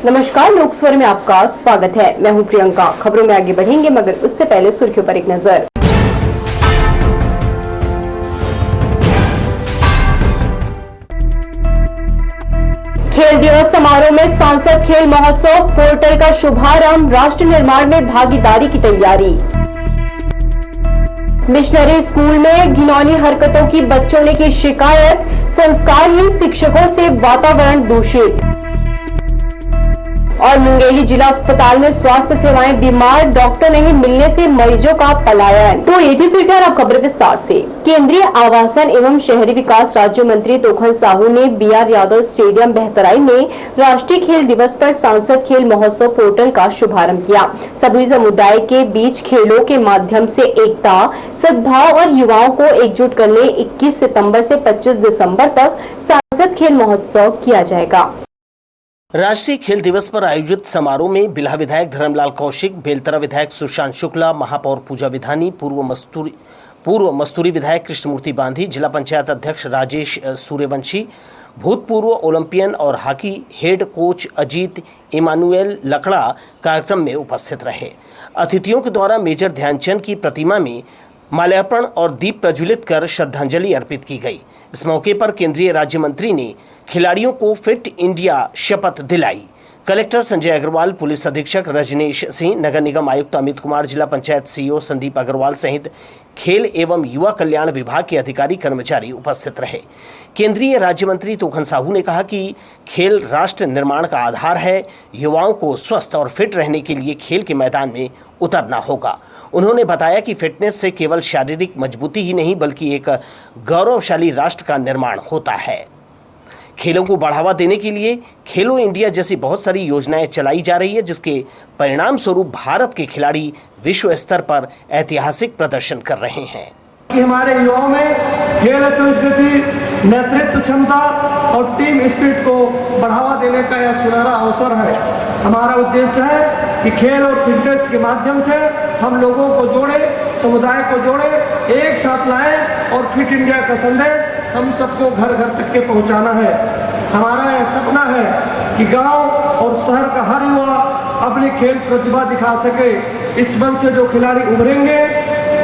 नमस्कार, लोक स्वर में आपका स्वागत है। मैं हूं प्रियंका। खबरों में आगे बढ़ेंगे, मगर उससे पहले सुर्खियों पर एक नजर। खेल दिवस समारोह में सांसद खेल महोत्सव पोर्टल का शुभारंभ, राष्ट्र निर्माण में भागीदारी की तैयारी। मिशनरी स्कूल में घिनौनी हरकतों की बच्चों ने की शिकायत, संस्कारहीन शिक्षकों से वातावरण दूषित। और मुंगेली जिला अस्पताल में स्वास्थ्य सेवाएं बीमार, डॉक्टर नहीं मिलने से मरीजों का पलायन। तो ये थी सुर्खियां, अब खबर विस्तार से। केंद्रीय आवासन एवं शहरी विकास राज्य मंत्री तोखन साहू ने BR यादव स्टेडियम बहतराई में राष्ट्रीय खेल दिवस पर सांसद खेल महोत्सव पोर्टल का शुभारंभ किया। सभी समुदाय के बीच खेलों के माध्यम से एकता, सद्भाव और युवाओं को एकजुट करने 21 सितंबर से 25 दिसंबर तक सांसद खेल महोत्सव किया जाएगा। राष्ट्रीय खेल दिवस पर आयोजित समारोह में बिल्हा विधायक धर्मलाल कौशिक, बेलतरा विधायक सुशांत शुक्ला, महापौर पूजा विधानी, पूर्व मस्तूरी विधायक कृष्णमूर्ति बांधी, जिला पंचायत अध्यक्ष राजेश सूर्यवंशी, भूतपूर्व ओलंपियन और hockey head coach Ajit Emmanuel Lakra कार्यक्रम में उपस्थित रहे। अतिथियों के द्वारा मेजर ध्यानचंद की प्रतिमा में माल्यार्पण और दीप प्रज्वलित कर श्रद्धांजलि अर्पित की गई। इस मौके पर केंद्रीय राज्य मंत्री ने खिलाड़ियों को फिट इंडिया शपथ दिलाई। कलेक्टर संजय अग्रवाल, पुलिस अधीक्षक रजनीश सिंह, नगर निगम आयुक्त अमित कुमार, जिला पंचायत CEO संदीप अग्रवाल सहित खेल एवं युवा कल्याण विभाग के अधिकारी कर्मचारी उपस्थित रहे। केंद्रीय राज्य मंत्री तोखन साहू ने कहा कि खेल राष्ट्र निर्माण का आधार है। युवाओं को स्वस्थ और फिट रहने के लिए खेल के मैदान में उतरना होगा। उन्होंने बताया कि फिटनेस से केवल शारीरिक मजबूती ही नहीं बल्कि एक गौरवशाली राष्ट्र का निर्माण होता है। खेलों को बढ़ावा देने के लिए खेलो इंडिया जैसी बहुत सारी योजनाएं चलाई जा रही है, जिसके परिणाम स्वरूप भारत के खिलाड़ी विश्व स्तर पर ऐतिहासिक प्रदर्शन कर रहे हैं। कि हमारे युवाओं में खेल संस्कृति, नेतृत्व क्षमता और टीम स्पिरिट को बढ़ावा देने का यह सुनहरा अवसर है। हमारा उद्देश्य है कि खेल और फिटनेस के माध्यम से हम लोगों को जोड़े, समुदाय को जोड़े, एक साथ लाएं और फिट इंडिया का संदेश हम सबको घर घर तक के पहुंचाना है। हमारा यह सपना है कि गांव और शहर का हर युवा अपनी खेल प्रतिभा दिखा सके। इस मंच से जो खिलाड़ी उभरेंगे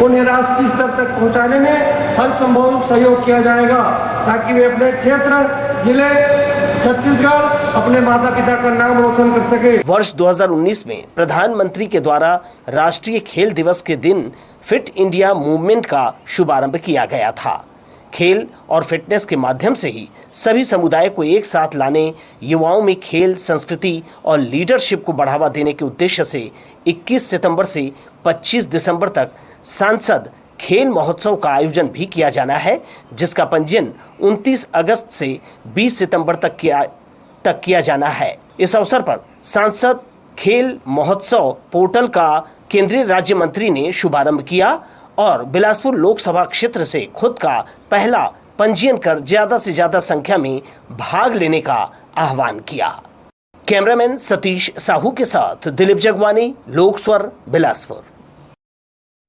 उन्हें राष्ट्रीय स्तर तक पहुंचाने में हर संभव सहयोग किया जाएगा, ताकि वे अपने क्षेत्र, जिले, छत्तीसगढ़ अपने माता पिता का नाम रोशन कर सके। वर्ष 2019 में प्रधानमंत्री के द्वारा राष्ट्रीय खेल दिवस के दिन फिट इंडिया मूवमेंट का शुभारंभ किया गया था। खेल और फिटनेस के माध्यम से ही सभी समुदाय को एक साथ लाने, युवाओं में खेल, संस्कृति और लीडरशिप को बढ़ावा देने के उद्देश्य से 21 सितंबर से 25 दिसंबर तक सांसद खेल महोत्सव का आयोजन भी किया जाना है, जिसका पंजीयन 29 अगस्त से 20 सितंबर तक किया जाना है। इस अवसर पर सांसद खेल महोत्सव पोर्टल का केंद्रीय राज्य मंत्री ने शुभारंभ किया और बिलासपुर लोकसभा क्षेत्र से खुद का पहला पंजीयन कर ज्यादा से ज्यादा संख्या में भाग लेने का आह्वान किया। कैमरामैन सतीश साहू के साथ दिलीप जगवानी, लोक स्वर, बिलासपुर।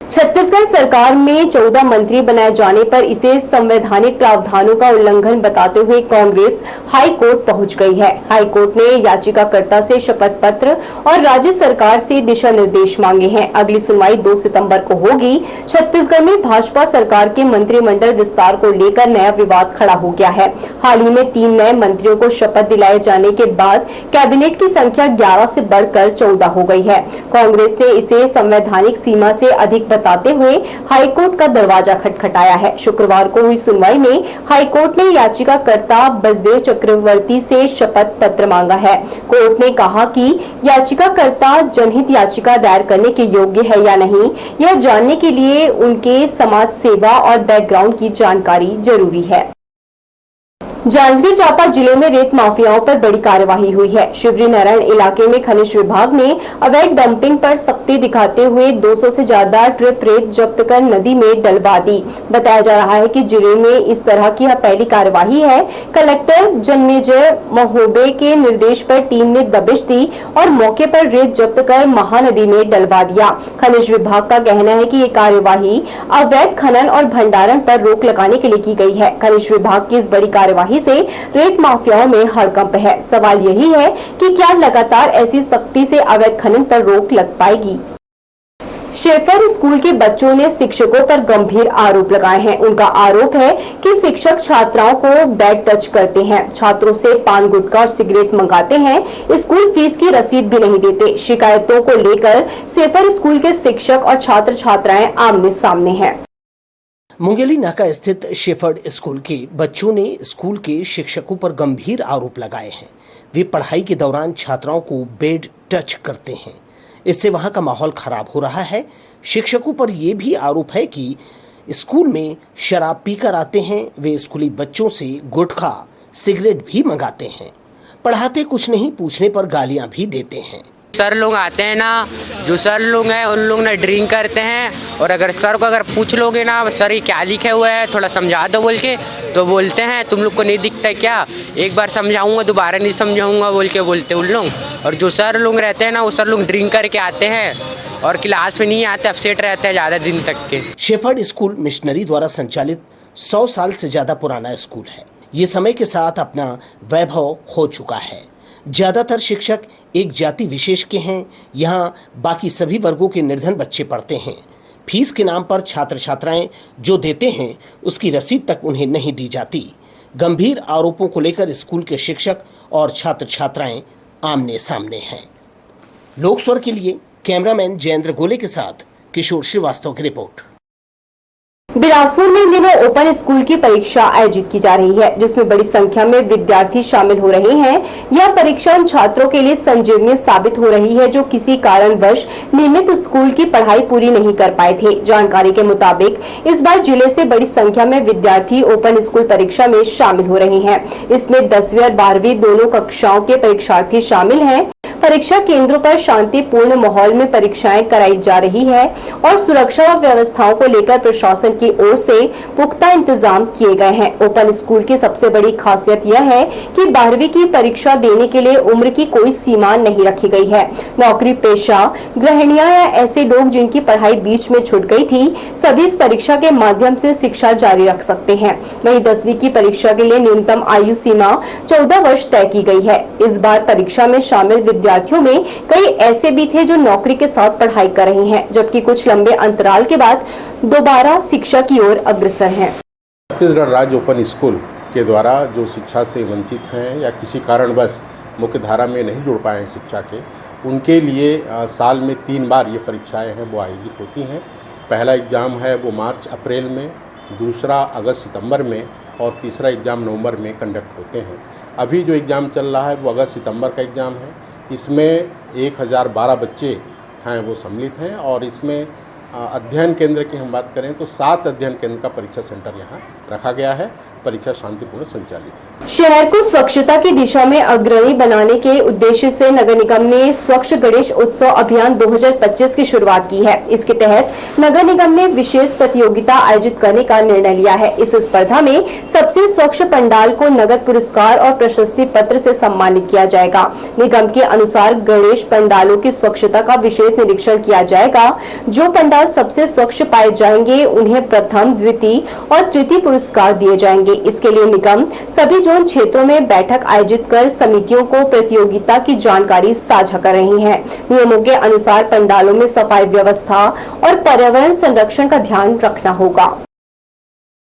छत्तीसगढ़ सरकार में 14 मंत्री बनाए जाने पर इसे संवैधानिक प्रावधानों का उल्लंघन बताते हुए कांग्रेस हाई कोर्ट पहुंच गई है। हाई कोर्ट ने याचिकाकर्ता से शपथ पत्र और राज्य सरकार से दिशा निर्देश मांगे हैं। अगली सुनवाई 2 सितंबर को होगी। छत्तीसगढ़ में भाजपा सरकार के मंत्रिमंडल विस्तार को लेकर नया विवाद खड़ा हो गया है। हाल ही में 3 नए मंत्रियों को शपथ दिलाए जाने के बाद कैबिनेट की संख्या 11 से बढ़कर 14 हो गई है। कांग्रेस ने इसे संवैधानिक सीमा से अधिक बताते हुए हाईकोर्ट का दरवाजा खटखटाया है। शुक्रवार को हुई सुनवाई में हाईकोर्ट ने याचिकाकर्ता बसदेव चक्रवर्ती से शपथ पत्र मांगा है। कोर्ट ने कहा कि याचिकाकर्ता जनहित याचिका दायर करने के योग्य है या नहीं, यह जानने के लिए उनके समाज सेवा और बैकग्राउंड की जानकारी जरूरी है। जांजगीर चांपा जिले में रेत माफियाओं पर बड़ी कार्यवाही हुई है। शिवरी नारायण इलाके में खनिज विभाग ने अवैध डंपिंग पर सख्ती दिखाते हुए 200 से ज्यादा ट्रिप रेत जब्त कर नदी में डलवा दी। बताया जा रहा है कि जिले में इस तरह की यह पहली कार्यवाही है। कलेक्टर जन्मेजय महोबे के निर्देश पर टीम ने दबिश दी और मौके पर रेत जब्त कर महानदी में डलवा दिया। खनिज विभाग का कहना है कि ये कार्यवाही अवैध खनन और भंडारण पर रोक लगाने के लिए की गई है। खनिज विभाग की इस बड़ी कार्यवाही वहीं से रेत माफियाओं में हड़कंप है। सवाल यही है कि क्या लगातार ऐसी सख्ती से अवैध खनन पर रोक लग पाएगी। शेफर स्कूल के बच्चों ने शिक्षकों पर गंभीर आरोप लगाए हैं। उनका आरोप है कि शिक्षक छात्राओं को बैड टच करते हैं, छात्रों से पान गुटखा और सिगरेट मंगाते हैं, स्कूल फीस की रसीद भी नहीं देते। शिकायतों को लेकर शेफर स्कूल के शिक्षक और छात्र छात्राएं आमने सामने हैं। मुंगेली नाका स्थित शेफर्ड स्कूल के बच्चों ने स्कूल के शिक्षकों पर गंभीर आरोप लगाए हैं। वे पढ़ाई के दौरान छात्राओं को बेड टच करते हैं, इससे वहां का माहौल खराब हो रहा है। शिक्षकों पर यह भी आरोप है कि स्कूल में शराब पीकर आते हैं। वे स्कूली बच्चों से गुटखा सिगरेट भी मंगाते हैं, पढ़ाते कुछ नहीं, पूछने पर गालियां भी देते हैं। सर लोग आते हैं ना, जो सर लोग हैं उन लोग ना ड्रिंक करते हैं, और अगर सर को अगर पूछ लोगे ना सर ये क्या लिखे हुए है थोड़ा समझा दो बोल के, तो बोलते हैं तुम लोग को नहीं दिखता क्या, एक बार समझाऊंगा दोबारा नहीं समझाऊंगा बोल के बोलते उन लोग। और जो सर लोग रहते हैं ना वो सर लोग ड्रिंक करके आते हैं और क्लास में नहीं आते, अपसेट रहते हैं ज़्यादा दिन तक के। शेफर्ड स्कूल मिशनरी द्वारा संचालित 100 साल से ज़्यादा पुराना स्कूल है। ये समय के साथ अपना वैभव खो चुका है। ज़्यादातर शिक्षक एक जाति विशेष के हैं। यहाँ बाकी सभी वर्गों के निर्धन बच्चे पढ़ते हैं। फीस के नाम पर छात्र छात्राएं जो देते हैं उसकी रसीद तक उन्हें नहीं दी जाती। गंभीर आरोपों को लेकर स्कूल के शिक्षक और छात्र छात्राएं आमने सामने हैं। लोक स्वर के लिए कैमरामैन जयेंद्र गोले के साथ किशोर श्रीवास्तव की रिपोर्ट। बिलासपुर में इन दिनों ओपन स्कूल की परीक्षा आयोजित की जा रही है, जिसमें बड़ी संख्या में विद्यार्थी शामिल हो रहे हैं। यह परीक्षा उन छात्रों के लिए संजीवनी साबित हो रही है जो किसी कारणवश नियमित स्कूल की पढ़ाई पूरी नहीं कर पाए थे। जानकारी के मुताबिक इस बार जिले से बड़ी संख्या में विद्यार्थी ओपन स्कूल परीक्षा में शामिल हो रहे हैं। इसमें 10वीं और 12वीं दोनों कक्षाओं के परीक्षार्थी शामिल हैं। परीक्षा केंद्रों पर शांतिपूर्ण माहौल में परीक्षाएं कराई जा रही है और सुरक्षा व्यवस्थाओं को लेकर प्रशासन की ओर से पुख्ता इंतजाम किए गए हैं। ओपन स्कूल की सबसे बड़ी खासियत यह है कि 12वीं की परीक्षा देने के लिए उम्र की कोई सीमा नहीं रखी गई है। नौकरी पेशा, गृहिणियां या ऐसे लोग जिनकी पढ़ाई बीच में छूट गई थी, सभी इस परीक्षा के माध्यम से शिक्षा जारी रख सकते हैं। वहीं 10वीं की परीक्षा के लिए न्यूनतम आयु सीमा 14 वर्ष तय की गई है। इस बार परीक्षा में शामिल विद्यार्थियों में कई ऐसे भी थे जो नौकरी के साथ पढ़ाई कर रहे हैं, जबकि कुछ लंबे अंतराल के बाद दोबारा शिक्षा की ओर अग्रसर हैं। छत्तीसगढ़ राज्य ओपन स्कूल के द्वारा जो शिक्षा से वंचित हैं या किसी कारणवश मुख्य धारा में नहीं जुड़ पाए हैं शिक्षा के, उनके लिए साल में 3 बार ये परीक्षाएं हैं वो आयोजित होती हैं। पहला एग्ज़ाम है वो मार्च अप्रैल में, दूसरा अगस्त सितंबर में और तीसरा एग्ज़ाम नवंबर में कंडक्ट होते हैं। अभी जो एग्ज़ाम चल रहा है वो अगस्त सितंबर का एग्ज़ाम है। इसमें 1012 बच्चे हैं वो सम्मिलित हैं और इसमें अध्ययन केंद्र की हम बात करें तो 7 अध्ययन केंद्र का परीक्षा सेंटर यहाँ रखा गया है। परीक्षा शांतिपूर्ण संचालित है। शहर को स्वच्छता की दिशा में अग्रणी बनाने के उद्देश्य से नगर निगम ने स्वच्छ गणेश उत्सव अभियान 2025 की शुरुआत की है। इसके तहत नगर निगम ने विशेष प्रतियोगिता आयोजित करने का निर्णय लिया है। इस स्पर्धा में सबसे स्वच्छ पंडाल को नगद पुरस्कार और प्रशस्ति पत्र से सम्मानित किया जाएगा। निगम के अनुसार गणेश पंडालों की स्वच्छता का विशेष निरीक्षण किया जाएगा। जो पंडाल सबसे स्वच्छ पाए जाएंगे उन्हें प्रथम, द्वितीय और तृतीय पुरस्कार दिए जाएंगे। इसके लिए निगम सभी जोन क्षेत्रों में बैठक आयोजित कर समितियों को प्रतियोगिता की जानकारी साझा कर रही है। नियमों के अनुसार पंडालों में सफाई व्यवस्था और पर्यावरण संरक्षण का ध्यान रखना होगा।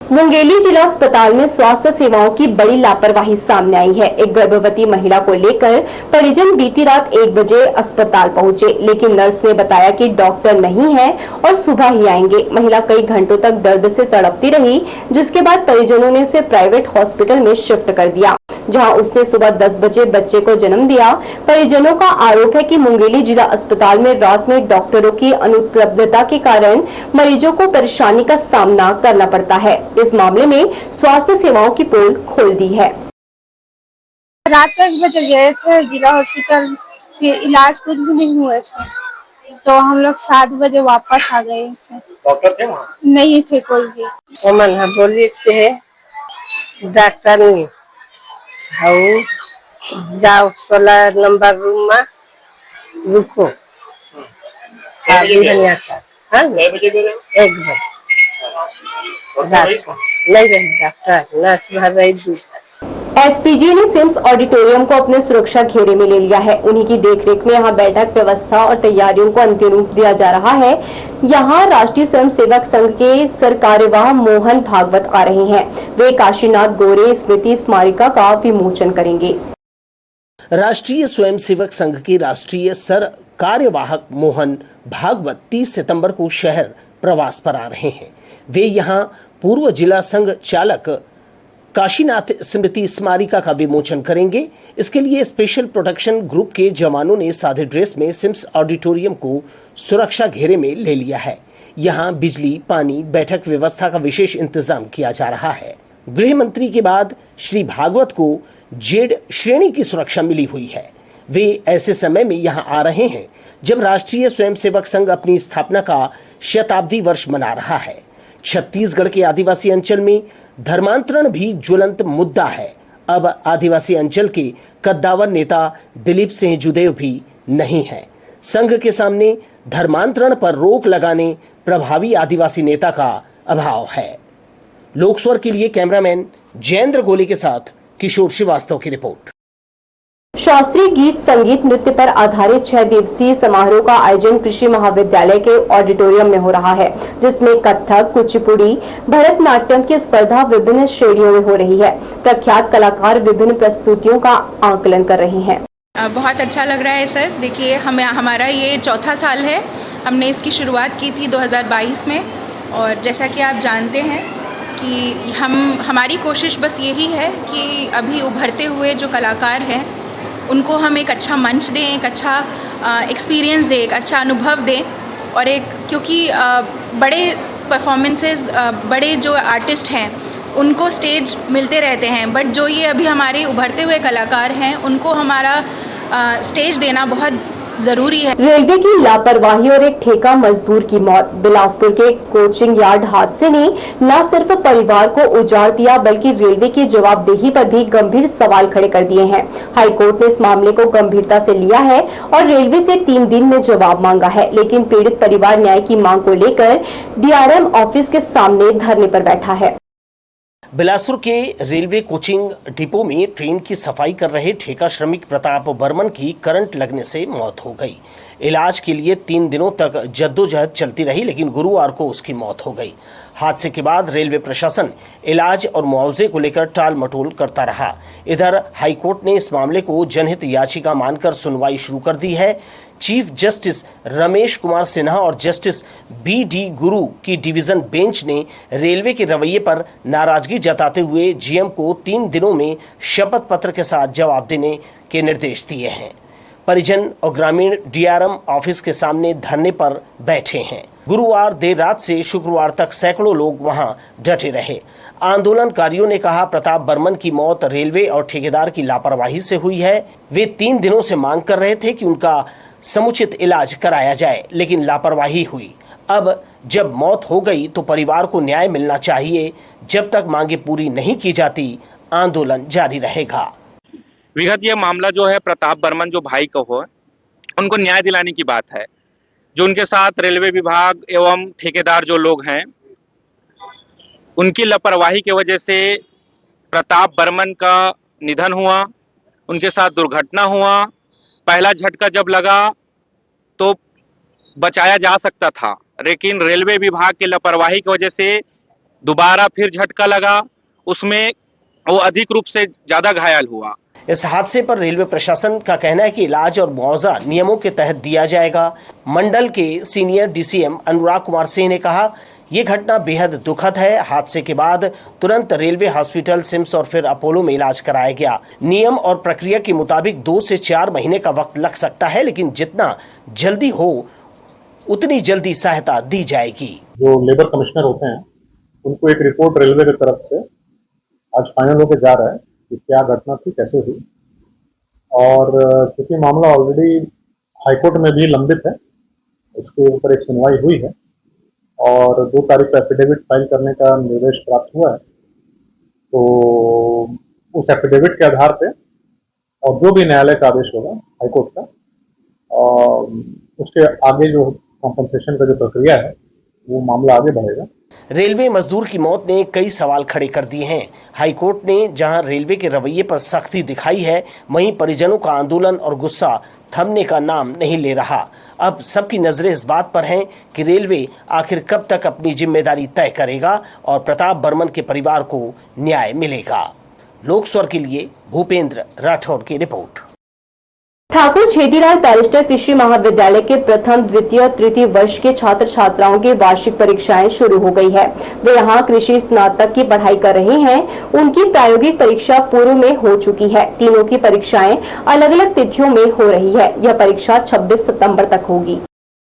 मुंगेली जिला अस्पताल में स्वास्थ्य सेवाओं की बड़ी लापरवाही सामने आई है। एक गर्भवती महिला को लेकर परिजन बीती रात 1 बजे अस्पताल पहुंचे, लेकिन नर्स ने बताया कि डॉक्टर नहीं है और सुबह ही आएंगे। महिला कई घंटों तक दर्द से तड़पती रही, जिसके बाद परिजनों ने उसे प्राइवेट हॉस्पिटल में शिफ्ट कर दिया, जहां उसने सुबह 10 बजे बच्चे को जन्म दिया। परिजनों का आरोप है कि मुंगेली जिला अस्पताल में रात में डॉक्टरों की अनुपलब्धता के कारण मरीजों को परेशानी का सामना करना पड़ता है। इस मामले में स्वास्थ्य सेवाओं की पोल खोल दी है। रात को 1 बजे गए थे जिला हॉस्पिटल, फिर इलाज कुछ भी नहीं हुआ था, तो हम लोग 7 बजे वापस आ गए थे। डॉक्टर थे वहाँ? नहीं थे कोई भी। ओमन बोली से डॉक्टर नहीं जाओ 16 नंबर रूम में रुको। कितने बजे गए? 1 बजे नहीं रही डॉक्टर, नर्स भर रही। एसपीजी ने सिम्स ऑडिटोरियम को अपने सुरक्षा घेरे में ले लिया है। उन्हीं की देखरेख में यहां बैठक व्यवस्था और तैयारियों को अंतिम रूप दिया जा रहा है। यहां राष्ट्रीय स्वयंसेवक संघ के सरकार्यवाह मोहन भागवत आ रहे हैं। वे काशीनाथ गोरे स्मृति स्मारिका का विमोचन करेंगे। राष्ट्रीय स्वयंसेवक संघ के राष्ट्रीय सर कार्यवाहक मोहन भागवत 30 सितंबर को शहर प्रवास पर आ रहे हैं। वे यहां पूर्व जिला संघ चालक काशीनाथ स्मृति स्मारिका का विमोचन करेंगे। इसके लिए स्पेशल प्रोटेक्शन ग्रुप के जवानों ने सादे ड्रेस में सिम्स ऑडिटोरियम को सुरक्षा घेरे में ले लिया है। यहां बिजली, पानी, बैठक व्यवस्था का विशेष इंतजाम किया जा रहा है। गृह मंत्री के बाद श्री भागवत को जेड श्रेणी की सुरक्षा मिली हुई है। वे ऐसे समय में यहां आ रहे हैं जब राष्ट्रीय स्वयंसेवक संघ अपनी स्थापना का शताब्दी वर्ष मना रहा है। छत्तीसगढ़ के आदिवासी अंचल में धर्मांतरण भी ज्वलंत मुद्दा है। अब आदिवासी अंचल के कद्दावर नेता दिलीप सिंह जुदेव भी नहीं है। संघ के सामने धर्मांतरण पर रोक लगाने प्रभावी आदिवासी नेता का अभाव है। लोकस्वर के लिए कैमरामैन जयेंद्र गोले के साथ किशोर श्रीवास्तव की रिपोर्ट। शास्त्रीय गीत संगीत नृत्य पर आधारित 6 दिवसीय समारोह का आयोजन कृषि महाविद्यालय के ऑडिटोरियम में हो रहा है, जिसमें कथक, कुचिपुड़ी, भरतनाट्यम की स्पर्धा विभिन्न श्रेणियों में हो रही है। प्रख्यात कलाकार विभिन्न प्रस्तुतियों का आकलन कर रहे हैं। बहुत अच्छा लग रहा है सर। देखिए, हमारा ये चौथा साल है। हमने इसकी शुरुआत की थी 2022 में, और जैसा कि आप जानते हैं कि हमारी कोशिश बस यही है कि अभी उभरते हुए जो कलाकार हैं उनको हम एक अच्छा मंच दें, एक अच्छा एक्सपीरियंस दें, एक अच्छा अनुभव दें। और क्योंकि बड़े परफॉर्मेंसेस, बड़े जो आर्टिस्ट हैं उनको स्टेज मिलते रहते हैं, बट जो ये अभी हमारे उभरते हुए कलाकार हैं उनको हमारा स्टेज देना बहुत जरूरी है। रेलवे की लापरवाही और एक ठेका मजदूर की मौत। बिलासपुर के कोचिंग यार्ड हादसे ने न सिर्फ परिवार को उजाड़ दिया, बल्कि रेलवे की जवाबदेही पर भी गंभीर सवाल खड़े कर दिए हैं। हाईकोर्ट ने इस मामले को गंभीरता से लिया है और रेलवे से 3 दिन में जवाब मांगा है, लेकिन पीड़ित परिवार न्याय की मांग को लेकर डीआरएम ऑफिस के सामने धरने पर बैठा है। बिलासपुर के रेलवे कोचिंग डिपो में ट्रेन की सफाई कर रहे ठेका श्रमिक प्रताप बर्मन की करंट लगने से मौत हो गई। इलाज के लिए 3 दिनों तक जद्दोजहद चलती रही, लेकिन गुरुवार को उसकी मौत हो गई। हादसे के बाद रेलवे प्रशासन इलाज और मुआवजे को लेकर टाल मटोल करता रहा। इधर हाईकोर्ट ने इस मामले को जनहित याचिका मानकर सुनवाई शुरू कर दी है। चीफ जस्टिस रमेश कुमार सिन्हा और जस्टिस बी.डी. गुरु की डिवीजन बेंच ने रेलवे के रवैये पर नाराजगी जताते हुए जीएम को 3 दिनों में शपथ पत्र के साथ जवाब देने के निर्देश दिए हैं। परिजन और ग्रामीण डीआरएम ऑफिस के सामने धरने पर बैठे हैं। गुरुवार देर रात से शुक्रवार तक सैकड़ों लोग वहां डटे रहे। आंदोलनकारियों ने कहा, प्रताप बर्मन की मौत रेलवे और ठेकेदार की लापरवाही से हुई है। वे 3 दिनों से मांग कर रहे थे कि उनका समुचित इलाज कराया जाए, लेकिन लापरवाही हुई। अब जब मौत हो गई तो परिवार को न्याय मिलना चाहिए। जब तक मांगे पूरी नहीं की जाती, आंदोलन जारी रहेगा। विगत ये मामला जो है प्रताप बर्मन जो भाई को हो, उनको न्याय दिलाने की बात है। जो उनके साथ रेलवे विभाग एवं ठेकेदार जो लोग हैं, उनकी लापरवाही की वजह से प्रताप बर्मन का निधन हुआ, उनके साथ दुर्घटना हुआ। पहला झटका जब लगा तो बचाया जा सकता था, लेकिन रेलवे विभाग की लापरवाही की वजह से दोबारा फिर झटका लगा, उसमें वो अधिक रूप से ज्यादा घायल हुआ। इस हादसे पर रेलवे प्रशासन का कहना है कि इलाज और मुआवजा नियमों के तहत दिया जाएगा। मंडल के सीनियर डीसीएम अनुराग कुमार सिंह ने कहा, ये घटना बेहद दुखद है। हादसे के बाद तुरंत रेलवे हॉस्पिटल, सिम्स और फिर अपोलो में इलाज कराया गया। नियम और प्रक्रिया के मुताबिक 2 से 4 महीने का वक्त लग सकता है, लेकिन जितना जल्दी हो उतनी जल्दी सहायता दी जाएगी। जो लेबर कमिश्नर होते हैं उनको एक रिपोर्ट रेलवे की तरफ से आज फाइनल होकर जा रहा है कि क्या घटना थी, कैसे हुई। और क्योंकि मामला ऑलरेडी हाईकोर्ट में भी लंबित है, इसके ऊपर एक सुनवाई हुई है और 2 तारीख को एफिडेविट फाइल करने का निर्देश प्राप्त हुआ है। तो उस एफिडेविट के आधार पे और जो भी न्यायालय का आदेश होगा हाईकोर्ट का, उसके आगे जो कॉम्पनसेशन का जो प्रक्रिया है वो मामला आगे बढ़ेगा। रेलवे मजदूर की मौत ने कई सवाल खड़े कर दिए हैं। हाईकोर्ट ने जहां रेलवे के रवैये पर सख्ती दिखाई है, वहीं परिजनों का आंदोलन और गुस्सा थमने का नाम नहीं ले रहा। अब सबकी नजरें इस बात पर हैं कि रेलवे आखिर कब तक अपनी जिम्मेदारी तय करेगा और प्रताप बर्मन के परिवार को न्याय मिलेगा। लोक स्वर के लिए भूपेंद्र राठौर की रिपोर्ट। ठाकुर छेदीलाल बैरिस्टर कृषि महाविद्यालय के प्रथम, द्वितीय और तृतीय वर्ष के छात्र छात्राओं की वार्षिक परीक्षाएं शुरू हो गई है। वे यहां कृषि स्नातक की पढ़ाई कर रहे हैं। उनकी प्रायोगिक परीक्षा पूर्व में हो चुकी है। तीनों की परीक्षाएं अलग अलग तिथियों में हो रही है। यह परीक्षा 26 सितंबर तक होगी।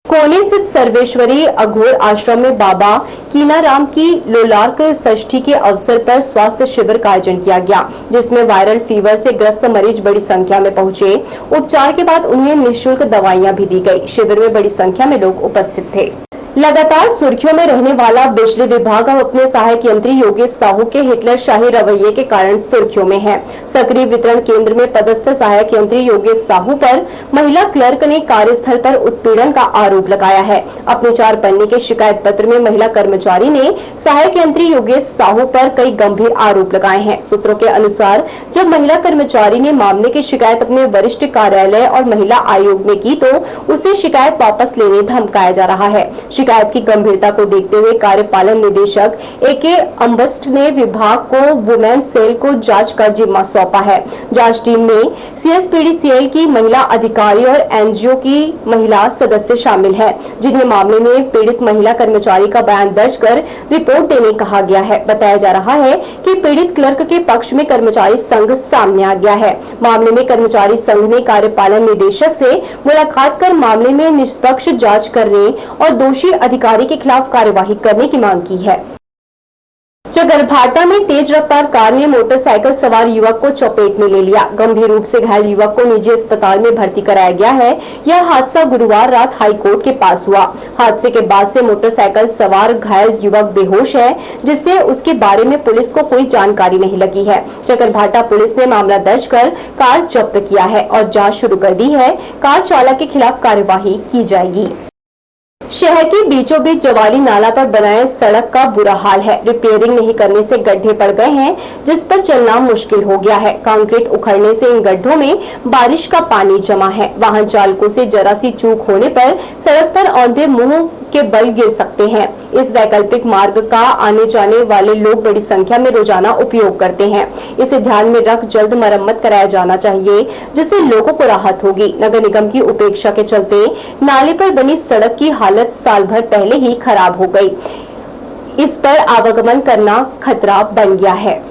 कोने स्थित सर्वेश्वरी अघोर आश्रम में बाबा कीनाराम की लोलार्क षष्ठी के अवसर पर स्वास्थ्य शिविर का आयोजन किया गया, जिसमें वायरल फीवर से ग्रस्त मरीज बड़ी संख्या में पहुंचे। उपचार के बाद उन्हें निःशुल्क दवाइयां भी दी गई। शिविर में बड़ी संख्या में लोग उपस्थित थे। लगातार सुर्खियों में रहने वाला बिजली विभाग अब अपने सहायक यंत्री योगेश साहू के हिटलर शाही रवैये के कारण सुर्खियों में है। सक्रिय वितरण केंद्र में पदस्थ सहायक यंत्री योगेश साहू पर महिला क्लर्क ने कार्यस्थल पर उत्पीड़न का आरोप लगाया है। अपने 4 पन्ने के शिकायत पत्र में महिला कर्मचारी ने सहायक यंत्री योगेश साहू पर कई गंभीर आरोप लगाए हैं। सूत्रों के अनुसार जब महिला कर्मचारी ने मामले की शिकायत अपने वरिष्ठ कार्यालय और महिला आयोग में की तो उसे शिकायत वापस लेने धमकाया जा रहा है। शिकायत की गंभीरता को देखते हुए कार्यपालन निदेशक ए.के. अम्बस्ट ने विभाग को वुमेन सेल को जांच का जिम्मा सौंपा है। जांच टीम में सीएसपीडीसीएल की महिला अधिकारी और एनजीओ की महिला सदस्य शामिल है, जिन्हें मामले में पीड़ित महिला कर्मचारी का बयान दर्ज कर रिपोर्ट देने कहा गया है। बताया जा रहा है कि पीड़ित क्लर्क के पक्ष में कर्मचारी संघ सामने आ गया है। मामले में कर्मचारी संघ ने कार्यपालन निदेशक से मुलाकात कर मामले में निष्पक्ष जाँच करने और दोषी अधिकारी के खिलाफ कार्यवाही करने की मांग की है। चकरभाटा में तेज रफ्तार कार ने मोटरसाइकिल सवार युवक को चपेट में ले लिया। गंभीर रूप से घायल युवक को निजी अस्पताल में भर्ती कराया गया है। यह हादसा गुरुवार रात हाईकोर्ट के पास हुआ। हादसे के बाद से मोटरसाइकिल सवार घायल युवक बेहोश है, जिससे उसके बारे में पुलिस को कोई जानकारी नहीं लगी है। चकरभाटा पुलिस ने मामला दर्ज कर कार जब्त किया है और जाँच शुरू कर दी है। कार चालक के खिलाफ कार्यवाही की जाएगी। शहर के बीचों बीच जवाली नाला पर बनाए सड़क का बुरा हाल है। रिपेयरिंग नहीं करने से गड्ढे पड़ गए हैं, जिस पर चलना मुश्किल हो गया है। कंक्रीट उखड़ने से इन गड्ढों में बारिश का पानी जमा है। वाहन चालकों से जरा सी चूक होने पर सड़क पर औंधे मुंह के बल गिर सकते हैं। इस वैकल्पिक मार्ग का आने जाने वाले लोग बड़ी संख्या में रोजाना उपयोग करते हैं। इसे ध्यान में रख जल्द मरम्मत कराया जाना चाहिए, जिससे लोगों को राहत होगी। नगर निगम की उपेक्षा के चलते नाले पर बनी सड़क की हालत साल भर पहले ही खराब हो गई। इस पर आवागमन करना खतरा बन गया है।